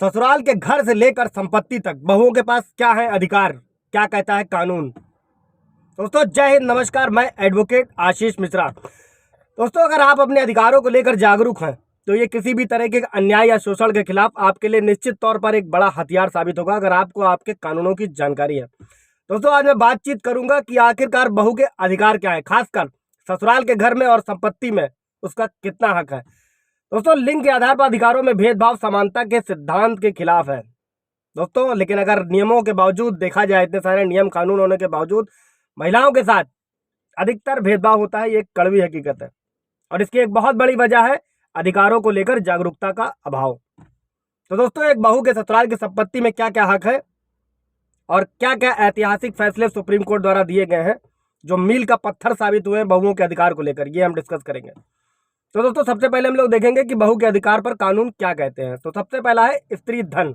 ससुराल के घर से लेकर संपत्ति तक बहुओं के पास क्या है अधिकार, क्या कहता है कानून। दोस्तों जय हिंद, नमस्कार। मैं एडवोकेट आशीष मिश्रा। दोस्तों अगर आप अपने अधिकारों को लेकर जागरूक हैं तो ये किसी भी तरह के अन्याय या शोषण के खिलाफ आपके लिए निश्चित तौर पर एक बड़ा हथियार साबित होगा, अगर आपको आपके कानूनों की जानकारी है। दोस्तों आज मैं बातचीत करूंगा कि आखिरकार बहू के अधिकार क्या है, खासकर ससुराल के घर में और संपत्ति में उसका कितना हक है। दोस्तों लिंग के आधार पर अधिकारों में भेदभाव समानता के सिद्धांत के खिलाफ है दोस्तों, लेकिन अगर नियमों के बावजूद देखा जाए, इतने सारे नियम कानून होने के बावजूद महिलाओं के साथ अधिकतर भेदभाव होता है, ये एक कड़वी हकीकत है। और इसकी एक बहुत बड़ी वजह है अधिकारों को लेकर जागरूकता का अभाव। तो दोस्तों एक बहू के ससुराल की संपत्ति में क्या क्या हक है और क्या क्या ऐतिहासिक फैसले सुप्रीम कोर्ट द्वारा दिए गए हैं जो मील का पत्थर साबित हुए बहुओं के अधिकार को लेकर, ये हम डिस्कस करेंगे। तो दोस्तों सबसे पहले हम लोग देखेंगे कि बहू के अधिकार पर कानून क्या कहते हैं। तो सबसे पहला है स्त्री धन।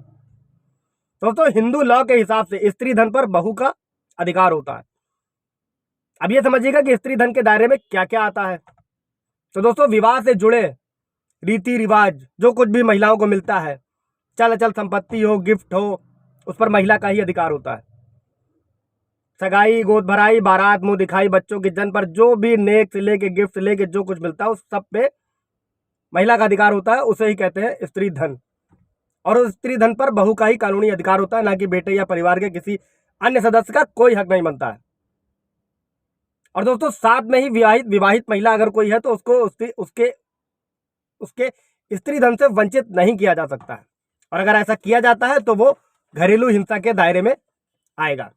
दोस्तों हिंदू लॉ के हिसाब से स्त्री धन पर बहू का अधिकार होता है। अब ये समझिएगा कि स्त्री धन के दायरे में क्या क्या आता है। तो दोस्तों विवाह से जुड़े रीति रिवाज, जो कुछ भी महिलाओं को मिलता है, चल अचल संपत्ति हो, गिफ्ट हो, उस पर महिला का ही अधिकार होता है। सगाई, गोद भराई, बारात, मुंह दिखाई, बच्चों की जन्म पर जो भी नेक से लेके गिफ्ट से लेके जो कुछ मिलता है उस सब पे महिला का अधिकार होता है, उसे ही कहते हैं स्त्री धन। और उस स्त्री धन पर बहू का ही कानूनी अधिकार होता है, ना कि बेटे या परिवार के किसी अन्य सदस्य का कोई हक नहीं बनता है। और दोस्तों साथ में ही विवाहित महिला अगर कोई है तो उसको उसके स्त्री धन से वंचित नहीं किया जा सकता है, और अगर ऐसा किया जाता है तो वो घरेलू हिंसा के दायरे में आएगा।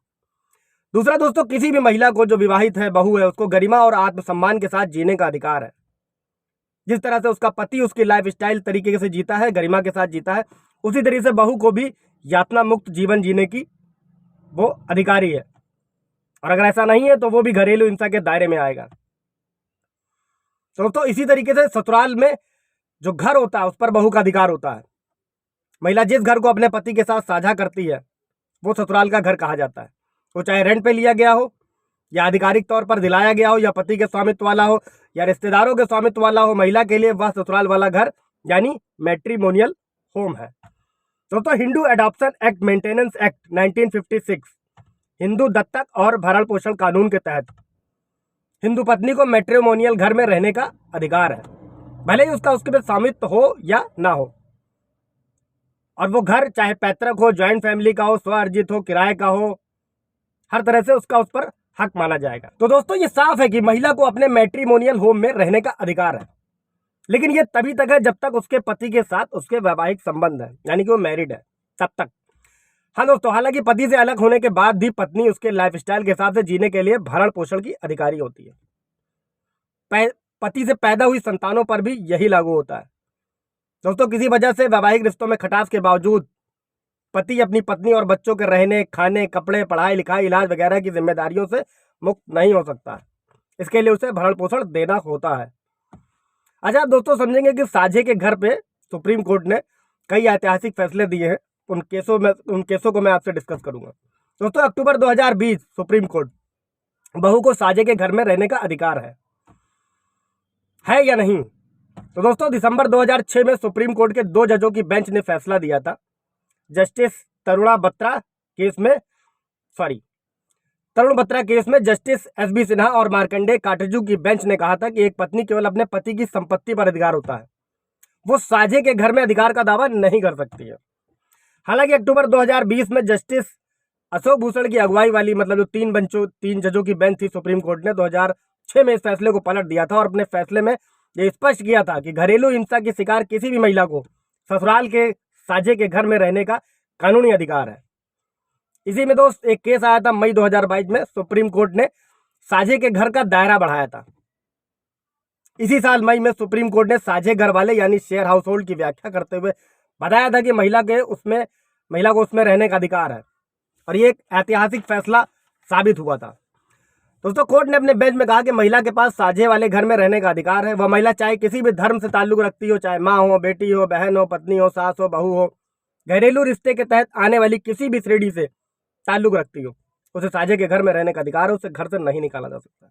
दूसरा दोस्तों, किसी भी महिला को जो विवाहित है, बहू है, उसको गरिमा और आत्मसम्मान के साथ जीने का अधिकार है। जिस तरह से उसका पति उसकी लाइफस्टाइल तरीके से जीता है, गरिमा के साथ जीता है, उसी तरीके से बहू को भी यातना मुक्त जीवन जीने की वो अधिकारी है। और अगर ऐसा नहीं है तो वो भी घरेलू हिंसा के दायरे में आएगा। दोस्तों इसी तरीके से ससुराल में जो घर होता है उस पर बहू का अधिकार होता है। महिला जिस घर को अपने पति के साथ साझा करती है वो ससुराल का घर कहा जाता है। वो चाहे रेंट पे लिया गया हो या आधिकारिक तौर पर दिलाया गया हो या पति के स्वामित्व वाला हो या रिश्तेदारों के स्वामित्व वाला हो, महिला के लिए वह ससुराल वाला घर यानी मैट्रिमोनियल होम है। दोस्तों Hindu adoption act maintenance act 1956 Hindu दत्तक और भरण पोषण कानून के तहत हिंदू पत्नी को मैट्रिमोनियल घर में रहने का अधिकार है, भले ही उसके में स्वामित्व हो या ना हो। और वो घर चाहे पैतृक हो, ज्वाइंट फैमिली का हो, स्व अर्जित हो, किराए का हो, हर तरह से उसका उस पर हक माना जाएगा। तो दोस्तों ये साफ है कि महिला को अपने मैट्रिमोनियल होम में रहने का अधिकार है, लेकिन ये तभी तक है जब तक उसके पति के साथ उसके वैवाहिक संबंध है, यानी कि वो मैरिड है, तब तक। हाँ दोस्तों, हालांकि पति से अलग होने के बाद भी पत्नी उसके लाइफस्टाइल के हिसाब से जीने के लिए भरण पोषण की अधिकारी होती है। पति से पैदा हुई संतानों पर भी यही लागू होता है। दोस्तों किसी वजह से वैवाहिक रिश्तों में खटास के बावजूद पति अपनी पत्नी और बच्चों के रहने, खाने, कपड़े, पढ़ाई लिखाई, इलाज वगैरह की जिम्मेदारियों से मुक्त नहीं हो सकता। इसके लिए उसे भरण पोषण देना होता है। अच्छा दोस्तों समझेंगे कि साझे के घर पे सुप्रीम कोर्ट ने कई ऐतिहासिक फैसले दिए हैं, उन केसों को मैं आपसे डिस्कस करूंगा। दोस्तों अक्टूबर 2020 सुप्रीम कोर्ट, बहू को साझे के घर में रहने का अधिकार है या नहीं। तो दोस्तों दिसंबर 2006 में सुप्रीम कोर्ट के 2 जजों की बेंच ने फैसला दिया था। जस्टिस तरुण बत्रा केस में जस्टिस एसबी सिन्हा और मार्कंडेय काटजू की बेंच ने कहा था कि एक पत्नी केवल अपने पति की संपत्ति पर अधिकार होता है, वो साझे के घर में अधिकार का दावा नहीं कर सकती है। हालांकि अक्टूबर 2020 में जस्टिस अशोक भूषण की अगुवाई वाली जो 3 जजों की बेंच थी, सुप्रीम कोर्ट ने 2006 में इस फैसले को पलट दिया था और अपने फैसले में यह स्पष्ट किया था कि घरेलू हिंसा की शिकार किसी भी महिला को ससुराल के साझे के घर में रहने का कानूनी अधिकार है। इसी में दोस्त एक केस आया था मई 2022 में, सुप्रीम कोर्ट ने साझे के घर का दायरा बढ़ाया था। इसी साल मई में सुप्रीम कोर्ट ने साझे घर वाले यानी शेयर हाउस होल्ड की व्याख्या करते हुए बताया था कि महिला को उसमें रहने का अधिकार है, और ये एक ऐतिहासिक फैसला साबित हुआ था। दोस्तों कोर्ट ने अपने बेंच में कहा कि महिला के पास साझे वाले घर में रहने का अधिकार है। वह महिला चाहे किसी भी धर्म से ताल्लुक रखती हो, चाहे माँ हो, बेटी हो, बहन हो, पत्नी हो, सास हो, बहू हो, घरेलू रिश्ते के तहत आने वाली किसी भी श्रेणी से ताल्लुक रखती हो, उसे साझे के घर में रहने का अधिकार है, उसे घर से नहीं निकाला जा सकता।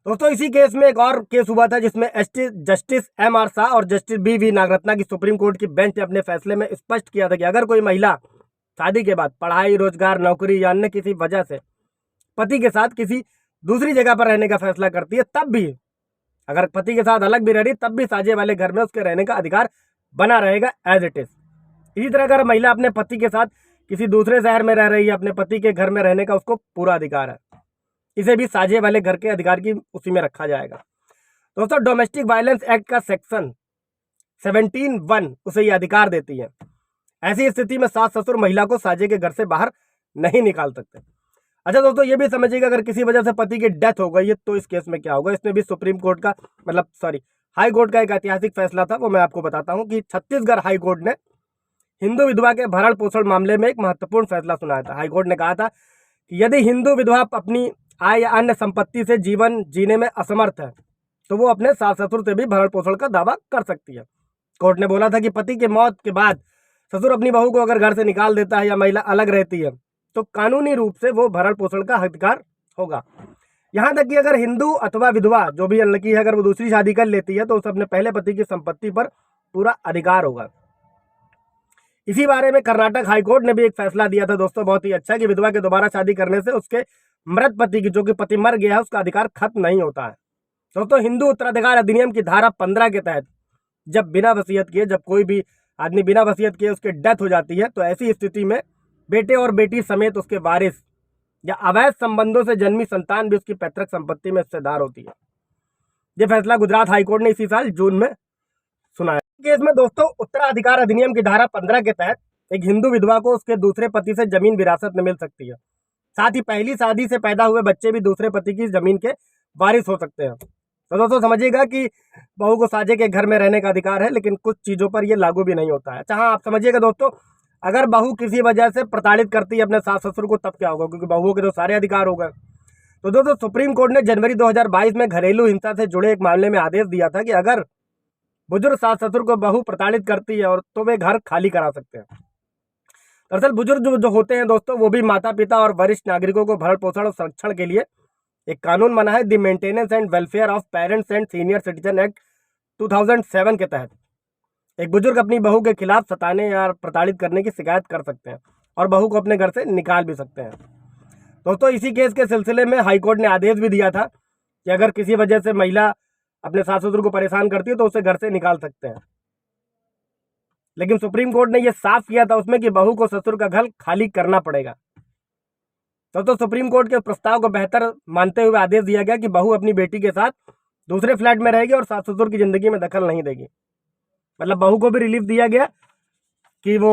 दोस्तों इसी केस में एक और केस हुआ था जिसमें जस्टिस M.R. शाह और जस्टिस B.V. नागरत्ना की सुप्रीम कोर्ट की बेंच ने अपने फैसले में स्पष्ट किया था कि अगर कोई महिला शादी के बाद पढ़ाई, रोजगार, नौकरी या अन्य किसी वजह से पति के साथ किसी दूसरी जगह पर रहने का फैसला करती है, तब भी अगर पति के साथ अलग भी रह रही, तब भी साझे वाले घर में उसके रहने का अधिकार बना रहेगा एज इट इज। इसी तरह अगर महिला अपने पति के साथ किसी दूसरे शहर में रह रही है, अपने पति के घर में रहने का उसको पूरा अधिकार है। इसे भी साझे वाले घर के अधिकार की उसी में रखा जाएगा। दोस्तों डोमेस्टिक वायलेंस एक्ट का सेक्शन 17(1) उसे ये अधिकार देती है। ऐसी स्थिति में सास ससुर महिला को साझे के घर से बाहर नहीं निकाल सकते। अच्छा दोस्तों ये भी समझिएगा, अगर किसी वजह से पति की डेथ हो गई है तो इस केस में क्या होगा। इसमें भी सुप्रीम कोर्ट का हाई कोर्ट का एक ऐतिहासिक फैसला था, वो मैं आपको बताता हूँ कि छत्तीसगढ़ हाई कोर्ट ने हिंदू विधवा के भरण पोषण मामले में एक महत्वपूर्ण फैसला सुनाया था। हाईकोर्ट ने कहा था कि यदि हिंदू विधवा अपनी आय या अन्य संपत्ति से जीवन जीने में असमर्थ है तो वो अपने सास ससुर से भी भरण पोषण का दावा कर सकती है। कोर्ट ने बोला था कि पति के मौत के बाद ससुर अपनी बहू को अगर घर से निकाल देता है या महिला अलग रहती है तो कानूनी रूप से वो भरण पोषण का हकदार होगा। यहाँ तक कि अगर हिंदू अथवा विधवा जो भी लड़की है, अगर वो दूसरी शादी कर लेती है तो उसे अपने पहले पति की संपत्ति पर पूरा अधिकार होगा। इसी बारे में कर्नाटक हाईकोर्ट ने भी एक फैसला दिया था दोस्तों, बहुत ही अच्छा, कि विधवा के दोबारा शादी करने से उसके मृत पति की, जो कि पति मर गया है, उसका अधिकार खत्म नहीं होता है। दोस्तों हिंदू उत्तराधिकार अधिनियम की धारा 15 के तहत जब बिना वसीयत किए, जब कोई भी आदमी बिना वसीयत किए उसकी डेथ हो जाती है तो ऐसी स्थिति में बेटे और बेटी समेत उसके वारिस या अवैध संबंधों से जन्मी संतान भी उसकी पैतृक संपत्ति में हिस्सेदार होती है। यह फैसला गुजरात हाईकोर्ट ने इसी साल जून में सुनाया। केस में दोस्तों उत्तराधिकार अधिनियम की धारा 15 के तहत एक हिंदू विधवा को उसके दूसरे पति से जमीन विरासत में मिल सकती है। साथ ही पहली शादी से पैदा हुए बच्चे भी दूसरे पति की जमीन के वारिस हो सकते हैं। तो दोस्तों समझिएगा कि बहू को साझे के घर में रहने का अधिकार है, लेकिन कुछ चीजों पर यह लागू भी नहीं होता है। अच्छा हाँ, आप समझिएगा दोस्तों, अगर बहू किसी वजह से प्रताड़ित करती है अपने सास ससुर को तब क्या होगा, क्योंकि बहुओं के तो सारे अधिकार हो गए। तो दोस्तों सुप्रीम कोर्ट ने जनवरी 2022 में घरेलू हिंसा से जुड़े एक मामले में आदेश दिया था कि अगर बुजुर्ग सास ससुर को बहू प्रताड़ित करती है और तो वे घर खाली करा सकते हैं। दरअसल बुजुर्ग जो होते हैं दोस्तों, वो भी माता पिता और वरिष्ठ नागरिकों को भरण पोषण और संरक्षण के लिए एक कानून बना है, the maintenance and welfare of parents and senior citizen act 2007 के तहत एक बुजुर्ग अपनी बहू के खिलाफ सताने या प्रताड़ित करने की शिकायत कर सकते हैं और बहू को अपने घर से निकाल भी सकते हैं। दोस्तों इसी केस के सिलसिले में हाईकोर्ट ने आदेश भी दिया था कि अगर किसी वजह से महिला अपने सास ससुर को परेशान करती है तो उसे घर से निकाल सकते हैं। लेकिन सुप्रीम कोर्ट ने यह साफ किया था उसमें कि बहू को ससुर का घर खाली करना पड़ेगा। तो सुप्रीम कोर्ट के प्रस्ताव को बेहतर मानते हुए आदेश दिया गया कि बहू अपनी बेटी के साथ दूसरे फ्लैट में रहेगी और सास ससुर की जिंदगी में दखल नहीं देगी। मतलब बहू को भी रिलीफ दिया गया कि वो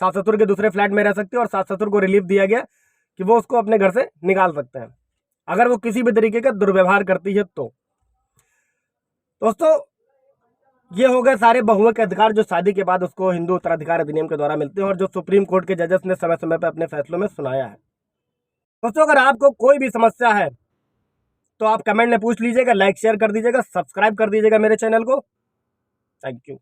सास ससुर के दूसरे फ्लैट में रह सकती है और सास ससुर को रिलीफ दिया गया कि वो उसको अपने घर से निकाल सकते हैं अगर वो किसी भी तरीके का दुर्व्यवहार करती है। तो दोस्तों ये हो गए सारे बहुओं के अधिकार जो शादी के बाद उसको हिंदू उत्तराधिकार अधिनियम के द्वारा मिलते हैं और जो सुप्रीम कोर्ट के जजेस ने समय समय पर अपने फैसलों में सुनाया है। दोस्तों अगर आपको कोई भी समस्या है तो आप कमेंट में पूछ लीजिएगा, लाइक शेयर कर दीजिएगा, सब्सक्राइब कर दीजिएगा मेरे चैनल को। Thank you.